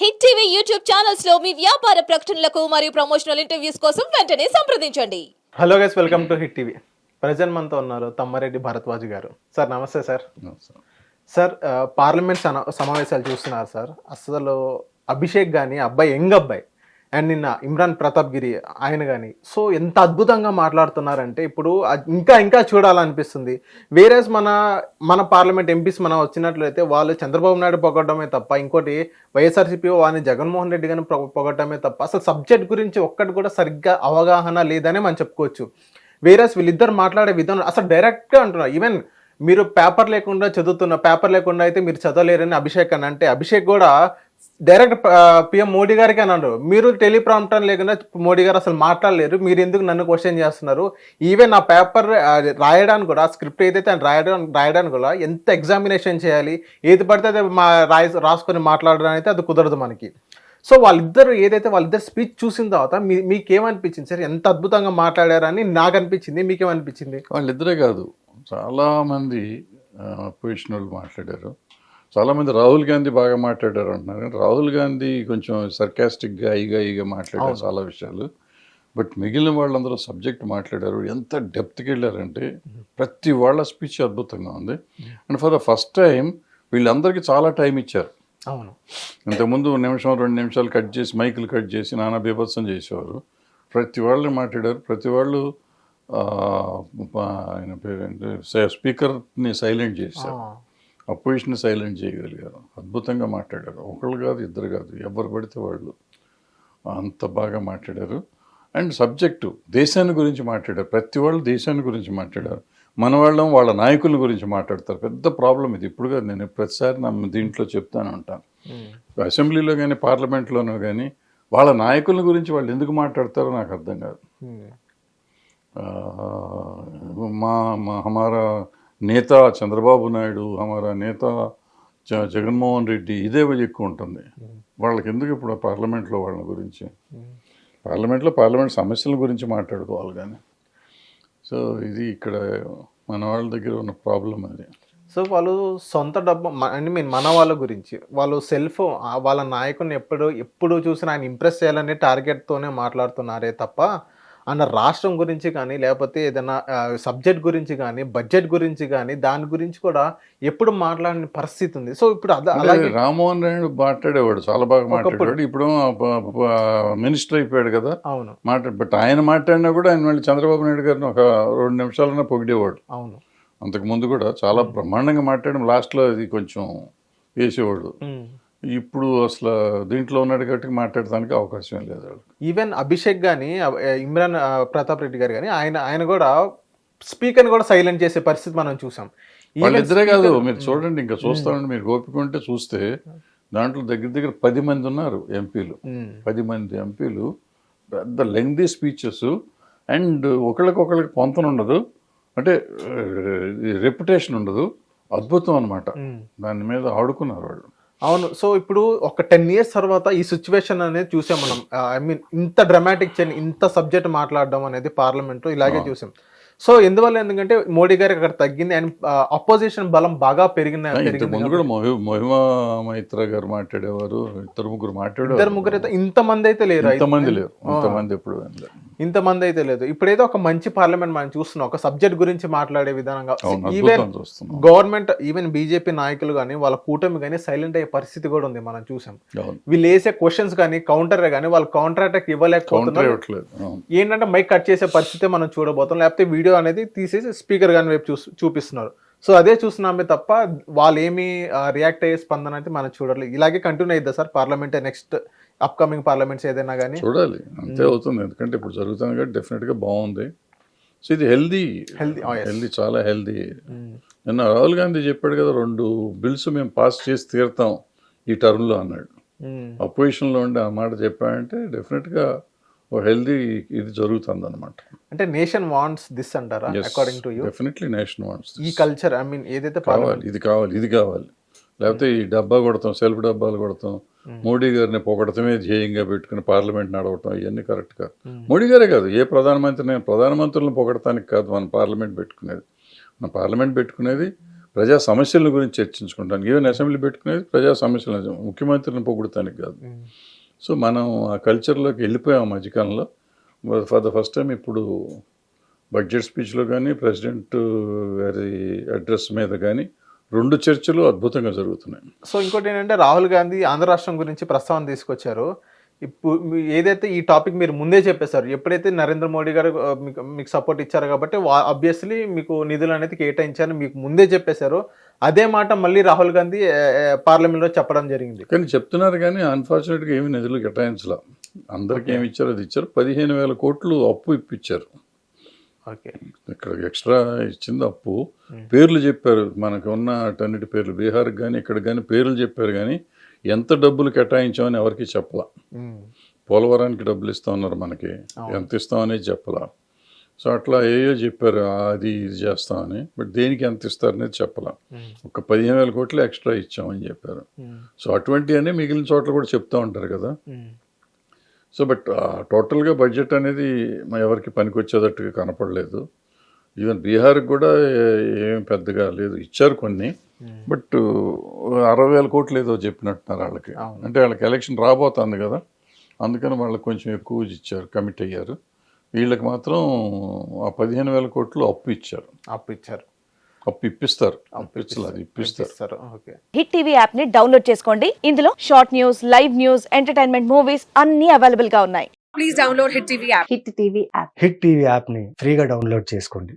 Hit TV YouTube channels లో మీ వ్యాపార ప్రకటనలకు మరియు ప్రమోషనల్ ఇంటర్వ్యూస్ కోసం వెంటనే సంప్రదించండి. Hello guys, welcome to hit TV. Present మనతో ఉన్నారు తమ్మారెడ్డి భరద్వాజ్ గారు. సార్ నమస్తే సార్. సార్ పార్లమెంట్ సమావేశాలు చూస్తున్నారు సార్. అసలు అభిషేక్ కానీ అబ్బాయి యంగ్ అబ్బాయి అండ్ నిన్న ఇమ్రాన్ ప్రతాప్ గిరి ఆయన కానీ సో ఎంత అద్భుతంగా మాట్లాడుతున్నారంటే ఇప్పుడు ఇంకా ఇంకా చూడాలనిపిస్తుంది. వేరేస్ మన పార్లమెంట్ ఎంపీస్ మనం వచ్చినట్లయితే వాళ్ళు చంద్రబాబు నాయుడు పొగడమే తప్ప ఇంకోటి వైఎస్ఆర్సీపీ వారిని జగన్మోహన్ రెడ్డి గారిని పొగడమే తప్ప అసలు సబ్జెక్ట్ గురించి ఒక్కటి కూడా సరిగ్గా అవగాహన లేదనే మనం చెప్పుకోవచ్చు. వేరేస్ వీళ్ళిద్దరు మాట్లాడే విధానం అసలు డైరెక్ట్గా అంటున్నారు. ఈవెన్ మీరు పేపర్ లేకుండా అయితే మీరు చదవలేరని అభిషేక్ అని అంటే అభిషేక్ కూడా డైరెక్ట్ పిఎం మోడీ గారికి అని అన్నారు. మీరు టెలిప్రాంప్టర్ లేకుండా మోడీ గారు అసలు మాట్లాడలేరు, మీరు ఎందుకు నన్ను క్వశ్చన్ చేస్తున్నారు? ఈవెన్ ఆ పేపర్ రాయడానికి కూడా స్క్రిప్ట్ ఏదైతే ఆయన రాయడానికి కూడా ఎంత ఎగ్జామినేషన్ చేయాలి, ఏది పడితే అది రాసుకొని మాట్లాడడం అయితే అది కుదరదు మనకి. సో వాళ్ళిద్దరు స్పీచ్ చూసిన తర్వాత మీకేమనిపించింది సార్? ఎంత అద్భుతంగా మాట్లాడారని నాకు అనిపించింది, మీకేమనిపించింది? వాళ్ళిద్దరే కాదు, చాలామంది పొజిషన్ వాళ్ళు మాట్లాడారు. చాలామంది రాహుల్ గాంధీ బాగా మాట్లాడారు అంటున్నారు, కానీ రాహుల్ గాంధీ కొంచెం సర్కాస్టిక్గా ఈగా మాట్లాడారు చాలా విషయాలు. బట్ మిగిలిన వాళ్ళందరూ సబ్జెక్ట్ మాట్లాడారు. ఎంత డెప్త్కి వెళ్ళారంటే ప్రతి వాళ్ళ స్పీచ్ అద్భుతంగా ఉంది. And for the first time వీళ్ళందరికీ చాలా టైం ఇచ్చారు. అవును, ఇంతకుముందు నిమిషం 2 నిమిషాలు కట్ చేసి మైకులు కట్ చేసి నానా బీభత్సం చేసేవారు. ప్రతి వాళ్ళు మాట్లాడారు. ప్రతి వాళ్ళు ఆయన పేరేంటి స్పీకర్ని సైలెంట్ చేశారు, అపోజిషన్ సైలెంట్ చేయగలిగారు. అద్భుతంగా మాట్లాడారు. ఒకళ్ళు కాదు, ఇద్దరు కాదు, ఎవరు పడితే వాళ్ళు అంత బాగా మాట్లాడారు. అండ్ సబ్జెక్టు దేశాన్ని గురించి మాట్లాడారు. ప్రతి వాళ్ళు దేశాన్ని గురించి మాట్లాడారు. మన వాళ్ళ నాయకుల గురించి మాట్లాడతారు. పెద్ద ప్రాబ్లం ఇది. ఇప్పుడు కాదు, నేను ప్రతిసారి దీంట్లో చెప్తాను ఉంటాను. అసెంబ్లీలో కానీ పార్లమెంట్లోనూ కానీ వాళ్ళ నాయకుల గురించి వాళ్ళు ఎందుకు మాట్లాడతారో నాకు అర్థం కాదు. హమారా నేత చంద్రబాబు నాయుడు, హమారా నేత జగన్మోహన్ రెడ్డి, ఇదే ఎక్కువ ఉంటుంది వాళ్ళకి. ఎందుకు ఇప్పుడు పార్లమెంట్లో వాళ్ళ గురించి, పార్లమెంట్ సమస్యల గురించి మాట్లాడుకోవాలి కానీ. సో ఇది ఇక్కడ మన వాళ్ళ దగ్గర ఉన్న ప్రాబ్లం అది. సో వాళ్ళు సొంత డబ్బు మన వాళ్ళ గురించి వాళ్ళు వాళ్ళ నాయకుని ఎప్పుడు చూసినా ఆయన ఇంప్రెస్ చేయాలనే టార్గెట్తోనే మాట్లాడుతున్నారే తప్ప అన్న రాష్ట్రం గురించి కానీ లేకపోతే ఏదైనా సబ్జెక్ట్ గురించి కానీ బడ్జెట్ గురించి కానీ దాని గురించి కూడా ఎప్పుడు మాట్లాడిన పరిస్థితి ఉంది. సో ఇప్పుడు అలాగే రామ్మోహన్ నాయుడు మాట్లాడేవాడు, చాలా బాగా మాట్లాడేవాడు. ఇప్పుడు మినిస్టర్ అయిపోయాడు కదా. అవును, బట్ ఆయన మాట్లాడినా కూడా ఆయన మళ్ళీ చంద్రబాబు నాయుడు గారిని ఒక 2 నిమిషాలన్నా పొగిడేవాడు. అవును, అంతకుముందు కూడా చాలా బ్రహ్మాండంగా మాట్లాడడం, లాస్ట్లో అది కొంచెం వేసేవాడు. ఇప్పుడు అసలు దీంట్లో ఉన్నాడు కాబట్టి మాట్లాడడానికి అవకాశం లేదు. ఈవెన్ అభిషేక్ కానీ ఇమ్రాన్ ప్రతాప్ రెడ్డి గారు కానీ ఆయన కూడా స్పీకర్ని కూడా సైలెంట్ చేసే పరిస్థితి మనం చూసాం. వాళ్ళిద్దరే కాదు, మీరు చూడండి, ఇంకా చూస్తామండి, మీరు ఓపిక ఉంటే చూస్తే దాంట్లో దగ్గర 10 మంది ఉన్నారు ఎంపీలు. 10 మంది ఎంపీలు, పెద్ద లెంగ్దీ స్పీచెస్. అండ్ ఒకళ్ళకి పొంతన ఉండదు, అంటే రెప్యుటేషన్ ఉండదు. అద్భుతం అనమాట. దాని మీద ఆడుకున్నారు వాళ్ళు. అవును. సో ఇప్పుడు ఒక 10 years తర్వాత ఈ సిచ్యువేషన్ అనేది చూసాం మనం. ఇంత డ్రామాటిక్ చేంజ్, ఇంత సబ్జెక్ట్ మాట్లాడడం అనేది పార్లమెంట్లో ఇలాగే చూసాం. సో ఎందుకంటే మోడీ గారికి అక్కడ తగ్గింది అండ్ అపోజిషన్ బలం బాగా పెరిగింది. ముందు కూడా మహిమా మైత్రా గారు మాట్లాడేవారు, ఇద్దరు ముగ్గురు ఇంతమంది అయితే లేరు. ఇంతమంది అయితే లేదు. ఇప్పుడైతే ఒక మంచి పార్లమెంట్ మనం చూస్తున్నాం, ఒక సబ్జెక్ట్ గురించి మాట్లాడే విధానంగా. ఈవెన్ గవర్నమెంట్, ఈవెన్ బీజేపీ నాయకులు కానీ వాళ్ళ కూటమి కానీ సైలెంట్ అయ్యే పరిస్థితి కూడా ఉంది మనం చూసాం. వీళ్ళు వేసే క్వశ్చన్స్ కానీ కౌంటర్ కానీ వాళ్ళు కౌంటర్ అటాక్ ఇవ్వలేకపోతున్నారు. ఏంటంటే మైక్ కట్ చేసే పరిస్థితి మనం చూడబోతాం, లేకపోతే వీడియో అనేది తీసేసి స్పీకర్ గాని వైపు చూపిస్తున్నారు. సో అదే చూస్తున్నామే తప్ప వాళ్ళు ఏమి రియాక్ట్ అయ్యే స్పందన అయితే మనం చూడలేదు. ఇలాగే కంటిన్యూ అయిద్దా sir parliament, next upcoming parliaments ఏదైనా కానీ? చూడాలి, అంతే అవుతుంది. ఎందుకంటే ఇప్పుడు జరుగుతుంది కాబట్టి డెఫినెట్గా బాగుంది. సో ఇది హెల్దీ, చాలా హెల్దీ. నిన్న రాహుల్ గాంధీ చెప్పాడు కదా, 2 బిల్స్ మేము పాస్ చేసి తీరుతాం ఈ టర్మ్లో అన్నాడు. అపోజిషన్లో ఉండి ఆ మాట చెప్పాడంటే డెఫినెట్గా హెల్దీ ఇది జరుగుతుంది అనమాట. అంటే నేషన్ వాంట్స్ దిస్ అంటారా? According to you? Definitely nation wants ఈ కల్చర్. ఏదైతే కావాలి, ఇది కావాలి. లేకపోతే ఈ డబ్బా కొడతాం, సెల్ఫ్ డబ్బాలు కొడతాం, మోడీ గారిని పొగడతమే ధ్యేయంగా పెట్టుకుని పార్లమెంట్ నడవటం, ఇవన్నీ కరెక్ట్ కాదు. మోడీ గారే కాదు, ఏ ప్రధానమంత్రులను పొగడటానికి కాదు మన పార్లమెంట్ పెట్టుకునేది. మన పార్లమెంట్ పెట్టుకునేది ప్రజా సమస్యల గురించి చర్చించుకుంటాను. ఈవెన్ అసెంబ్లీ పెట్టుకునేది ప్రజా సమస్యలు, ముఖ్యమంత్రిని పొగుడుతానికి కాదు. సో మనం ఆ కల్చర్లోకి వెళ్ళిపోయాం మధ్యకాలంలో. ఫర్ ద ఫస్ట్ టైం ఇప్పుడు బడ్జెట్ స్పీచ్లో కానీ ప్రెసిడెంట్ గారి అడ్రస్ మీద కానీ 2 చర్చలు అద్భుతంగా జరుగుతున్నాయి. సో ఇంకోటి ఏంటంటే రాహుల్ గాంధీ ఆంధ్ర రాష్ట్రం గురించి ప్రస్తావన తీసుకొచ్చారు. ఇప్పుడు ఏదైతే ఈ టాపిక్ మీరు ముందే చెప్పేశారు, ఎప్పుడైతే నరేంద్ర మోడీ గారు మీకు సపోర్ట్ ఇచ్చారు కాబట్టి ఆబ్వియస్లీ మీకు నిధులు అనేది కేటాయించారని మీకు ముందే చెప్పేశారు. అదే మాట మళ్ళీ రాహుల్ గాంధీ పార్లమెంట్లో చెప్పడం జరిగింది. కానీ చెప్తున్నారు కానీ అన్ఫార్చునేట్గా ఏమి నిధులు కేటాయించలా. అందరికీ ఏమి ఇచ్చారో అది ఇచ్చారు. 15,000 కోట్లు అప్పు ఇప్పించారు. ఓకే, ఇక్కడ ఎక్స్ట్రా ఇచ్చింది అప్పు. పేర్లు చెప్పారు, మనకు ఉన్న అటన్నిటి పేర్లు, బీహార్కి కానీ ఇక్కడ కానీ పేర్లు చెప్పారు కానీ ఎంత డబ్బులు కేటాయించామని ఎవరికి చెప్పలా. పోలవరానికి డబ్బులు ఇస్తా ఉన్నారు, మనకి ఎంత ఇస్తామనేది చెప్పలా. సో అట్లా ఏయో చెప్పారు, అది ఇది చేస్తామని, బట్ దేనికి ఎంత ఇస్తారనేది చెప్పలా. ఒక 15,000 కోట్లు ఎక్స్ట్రా ఇచ్చామని చెప్పారు. సో అటువంటివన్నీ మిగిలిన చోట్ల కూడా చెప్తూ ఉంటారు కదా. సో బట్ టోటల్గా బడ్జెట్ అనేది ఎవరికి పనికొచ్చేటట్టుగా కనపడలేదు. ఈవెన్ బీహార్కి కూడా ఏం పెద్దగా లేదు, ఇచ్చారు కొన్ని, బట్ 60,000 కోట్లు ఏదో చెప్పినట్టున్నారు వాళ్ళకి. అంటే వాళ్ళకి ఎలక్షన్ రాబోతుంది కదా, అందుకని వాళ్ళకి కొంచెం ఎక్కువ ఇచ్చారు, కమిట్ అయ్యారు. వీళ్ళకి మాత్రం ఆ 15,000 కోట్లు అప్పు ఇచ్చారు. అప్పు ఇప్పిస్తారు. ఓకే. హిట్ టీవీ యాప్ ని డౌన్లోడ్ చేసుకోండి. ఇందులో short news, live news, entertainment movies అన్ని అవైలబుల్ గా ఉన్నాయి. Please download Hit TV app. Hit TV app. Hit TV యాప్ని ఫ్రీగా డౌన్లోడ్ చేసుకోండి.